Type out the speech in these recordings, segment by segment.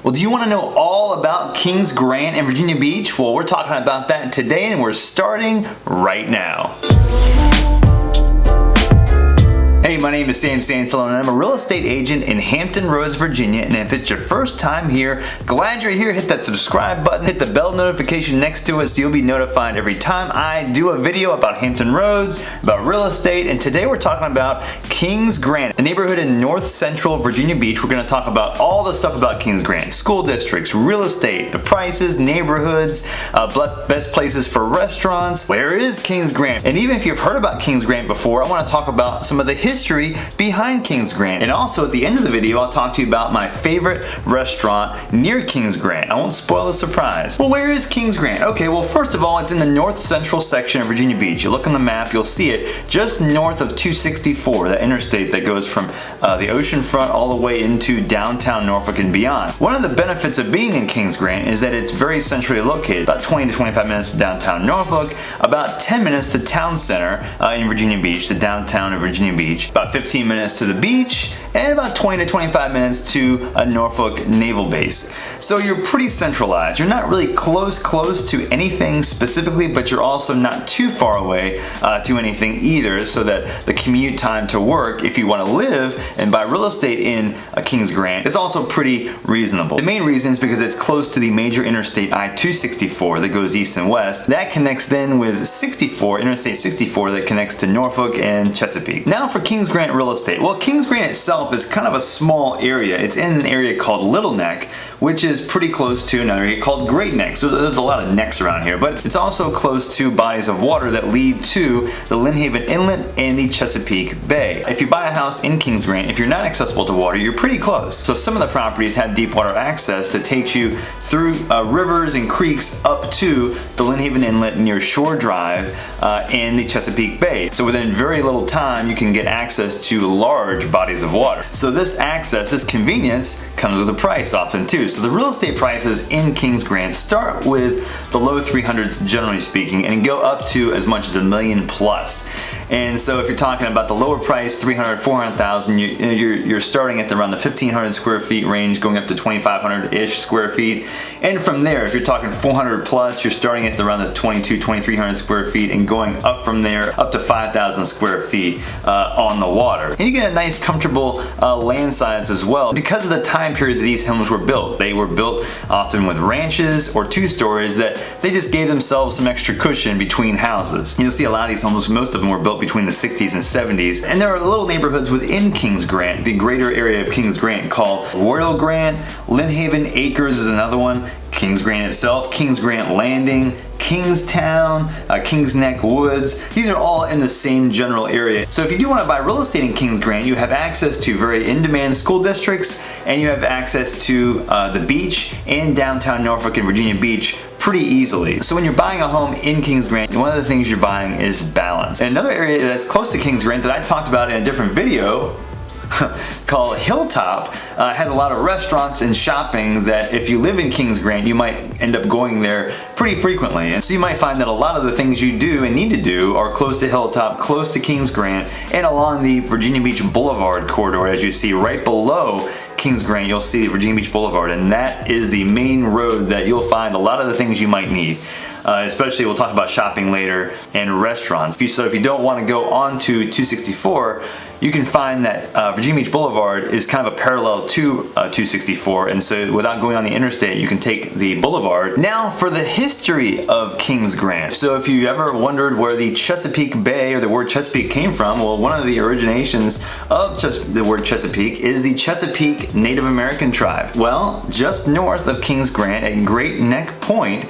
Well, do you want to know all about Kings Grant and Virginia Beach? Well, we're talking about that today and we're starting right now. Hey, my name is Sansalone and I'm a real estate agent in Hampton Roads, Virginia, and if it's your first time here, glad you're here. Hit that subscribe button, hit the bell notification next to it so you'll be notified every time I do a video about Hampton Roads, about real estate, and today we're talking about Kings Grant, a neighborhood in north central Virginia Beach. We're going to talk about all the stuff about Kings Grant, school districts, real estate, the prices, neighborhoods, best places for restaurants. Where is Kings Grant? And even if you've heard about Kings Grant before, I want to talk about some of the history behind Kings Grant. And also at the end of the video, I'll talk to you about my favorite restaurant near Kings Grant. I won't spoil the surprise. Well, where is Kings Grant? Okay, well, first of all, it's in the north central section of Virginia Beach. You look on the map, you'll see it just north of 264, that interstate that goes from the ocean front all the way into downtown Norfolk and beyond. One of the benefits of being in Kings Grant is that it's very centrally located, about 20 to 25 minutes to downtown Norfolk, about 10 minutes to town center in Virginia Beach, the downtown of Virginia Beach, about 15 minutes to the beach, and about 20 to 25 minutes to a Norfolk Naval Base. So you're pretty centralized. You're not really close to anything specifically, but you're also not too far away to anything either, so that the commute time to work, if you want to live and buy real estate in Kings Grant, it's also pretty reasonable. The main reason is because it's close to the major interstate I-264 that goes east and west. That connects then with Interstate 64 that connects to Norfolk and Chesapeake. Now for Kings Grant real estate. Well, Kings Grant itself is kind of a small area. It's in an area called Little Neck, which is pretty close to another area called Great Neck. So there's a lot of necks around here, but it's also close to bodies of water that lead to the Lynnhaven Inlet and the Chesapeake Bay. If you buy a house in Kings Grant, if you're not accessible to water, you're pretty close. So some of the properties have deep water access that takes you through rivers and creeks up to the Lynnhaven Inlet near Shore Drive and the Chesapeake Bay. So within very little time, you can get access to large bodies of water. So this access, this convenience, comes with a price often too. So the real estate prices in Kings Grant start with the low 300s generally speaking and go up to as much as $1 million plus. And so if you're talking about the lower price, 300, 400,000, you're starting at around the 1,500 square feet range, going up to 2,500-ish square feet. And from there, if you're talking 400 plus, you're starting at around the 2,200 square feet and going up from there up to 5,000 square feet on the water. And you get a nice comfortable land size as well because of the time period that these homes were built. They were built often with ranches or two stories that they just gave themselves some extra cushion between houses. You'll see a lot of these homes, most of them were built between the 60s and 70s. And there are little neighborhoods within Kings Grant, the greater area of Kings Grant, called Royal Grant, Lynnhaven Acres is another one, Kings Grant itself, Kings Grant Landing, Kingstown, Kings Neck Woods. These are all in the same general area. So if you do want to buy real estate in Kings Grant, you have access to very in-demand school districts and you have access to the beach and downtown Norfolk and Virginia Beach pretty easily. So when you're buying a home in Kings Grant, one of the things you're buying is balance. And another area that's close to Kings Grant that I talked about in a different video called Hilltop has a lot of restaurants and shopping that if you live in Kings Grant, you might end up going there pretty frequently. And so you might find that a lot of the things you do and need to do are close to Hilltop, close to Kings Grant, and along the Virginia Beach Boulevard corridor. As you see right below Kings Grant, you'll see Virginia Beach Boulevard, and that is the main road that you'll find a lot of the things you might need. Especially we'll talk about shopping later and restaurants. So if you don't want to go on to 264, you can find that Virginia Beach Boulevard is kind of a parallel to 264, and so without going on the interstate, you can take the boulevard. Now for the history of Kings Grant. So if you ever wondered where the Chesapeake Bay or the word Chesapeake came from, well, one of the originations of the word Chesapeake is the Chesapeake Native American tribe. Well, just north of Kings Grant at Great Neck Point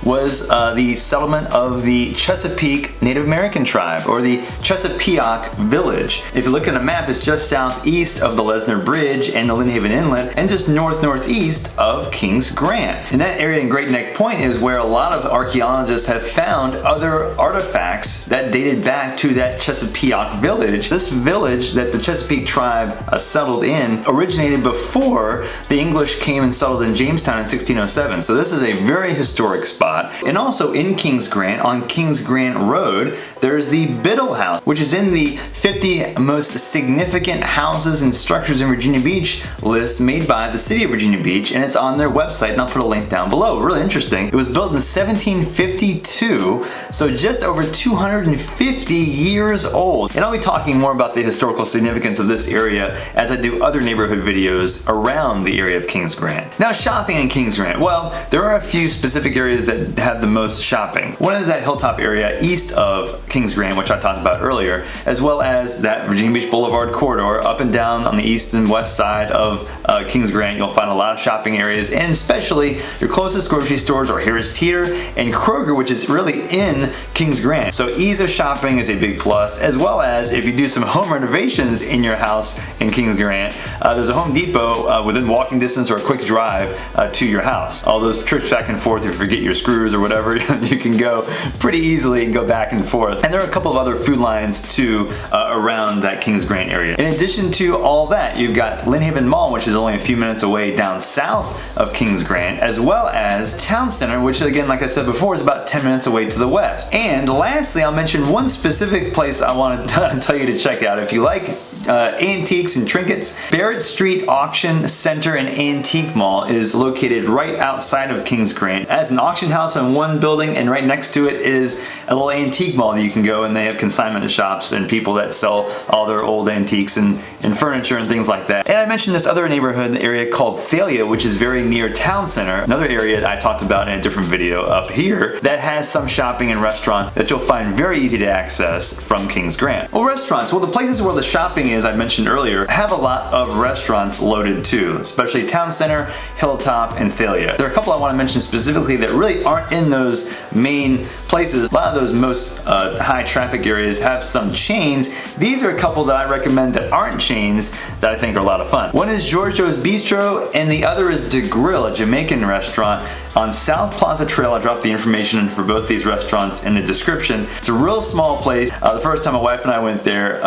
was the settlement of the Chesapeake Native American tribe, or the Chesapeake Village. If you look at a map, it's just southeast of the Lesnar Bridge and the Lynnhaven Inlet, and just northeast of Kings Grant. And that area in Great Neck Point is where a lot of archaeologists have found other artifacts that dated back to that Chesapeake Village. This village that the Chesapeake tribe settled in originated before the English came and settled in Jamestown in 1607. So this is a very historic spot. spot. And also in Kings Grant, on Kings Grant Road, there's the Biddle House, which is in the 50 most significant houses and structures in Virginia Beach list made by the city of Virginia Beach, and it's on their website, and I'll put a link down below. Really interesting. It was built in 1752, so just over 250 years old. And I'll be talking more about the historical significance of this area as I do other neighborhood videos around the area of Kings Grant. Now, shopping in Kings Grant. Well, there are a few specific areas that have the most shopping. One is that hilltop area east of Kings Grant, which I talked about earlier, as well as that Virginia Beach Boulevard corridor up and down on the east and west side of Kings Grant. You'll find a lot of shopping areas, and especially your closest grocery stores are Harris Teeter and Kroger, which is really in Kings Grant. So ease of shopping is a big plus, as well as if you do some home renovations in your house in Kings Grant, there's a Home Depot within walking distance or a quick drive to your house. All those trips back and forth, if you forget your screws or whatever, you can go pretty easily and go back and forth. And there are a couple of other food lines too around that Kings Grant area. In addition to all that, you've got Lynn Haven Mall, which is only a few minutes away down south of Kings Grant, as well as Town Center, which again, like I said before, is about 10 minutes away to the west. And lastly, I'll mention one specific place I want to tell you to check out if you like antiques and trinkets. Barrett Street Auction Center and Antique Mall is located right outside of Kings Grant. It has an auction house in one building, and right next to it is a little antique mall that you can go, and they have consignment shops and people that sell all their old antiques and furniture and things like that. And I mentioned this other neighborhood area called Thalia, which is very near Town Center, another area that I talked about in a different video up here that has some shopping and restaurants that you'll find very easy to access from Kings Grant. Well, restaurants. Well, the places where the shopping is, I mentioned earlier, have a lot of restaurants loaded too, especially Town Center, Hilltop, and Thalia. There are a couple I want to mention specifically that really aren't in those main places. A lot of those most high traffic areas have some chains. These are a couple that I recommend that aren't chains that I think are a lot of fun. One is Giorgio's Bistro, and the other is De Grill, a Jamaican restaurant on South Plaza Trail. I dropped the information for both these restaurants in the description. It's a real small place. The first time my wife and I went there,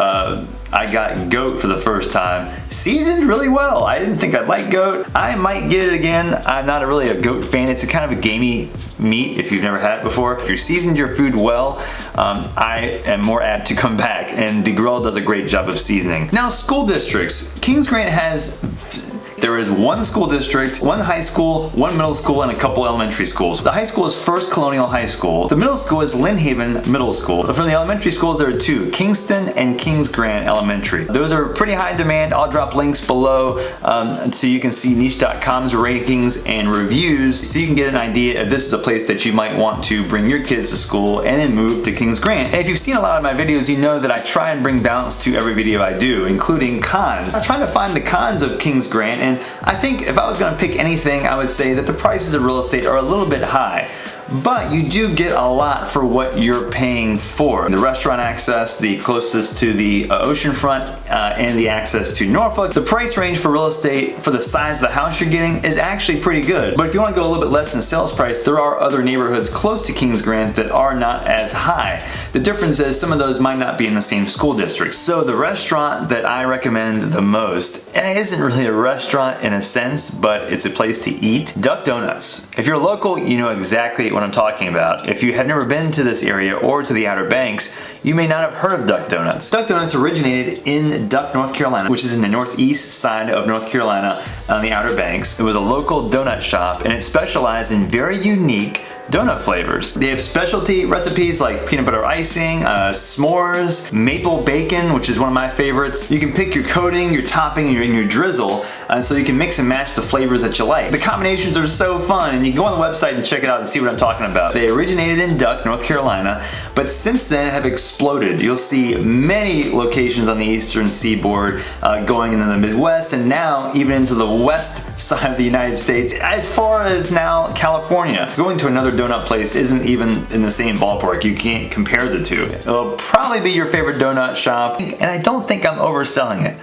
I got goat for the first time. Seasoned really well. I didn't think I'd like goat. I might get it again. I'm not really a goat fan. It's a kind of a gamey meat if you've never had it before. If you seasoned your food well, I am more apt to come back, and De Grill does a great job of seasoning. Now, school districts. Kings Grant there is one school district, one high school, one middle school, and a couple elementary schools. The high school is First Colonial High School. The middle school is Lynn Haven Middle School. From the elementary schools, there are two, Kingston and Kings Grant Elementary. Those are pretty high demand. I'll drop links below so you can see niche.com's rankings and reviews so you can get an idea if this is a place that you might want to bring your kids to school and then move to Kings Grant. And if you've seen a lot of my videos, you know that I try and bring balance to every video I do, including cons. I'm trying to find the cons of Kings Grant, and I think if I was going to pick anything, I would say that the prices of real estate are a little bit high, but you do get a lot for what you're paying for. The restaurant access, the closest to the oceanfront, and the access to Norfolk. The price range for real estate for the size of the house you're getting is actually pretty good. But if you want to go a little bit less in sales price, there are other neighborhoods close to Kings Grant that are not as high. The difference is some of those might not be in the same school districts. So the restaurant that I recommend the most, and it isn't really a restaurant in a sense, but it's a place to eat, Duck Donuts. If you're local, you know exactly what I'm talking about. If you have never been to this area or to the Outer Banks, you may not have heard of Duck Donuts. Duck Donuts originated in Duck, North Carolina, which is in the northeast side of North Carolina on the Outer Banks. It was a local donut shop, and it specialized in very unique donut flavors. They have specialty recipes like peanut butter icing, s'mores, maple bacon, which is one of my favorites. You can pick your coating, your topping, and your drizzle, and so you can mix and match the flavors that you like. The combinations are so fun, and you can go on the website and check it out and see what I'm talking about. They originated in Duck, North Carolina, but since then have exploded. You'll see many locations on the eastern seaboard going into the Midwest, and now even into the west side of the United States, as far as now California. Going to another donut place isn't even in the same ballpark. You can't compare the two. It'll probably be your favorite donut shop, and I don't think I'm overselling it.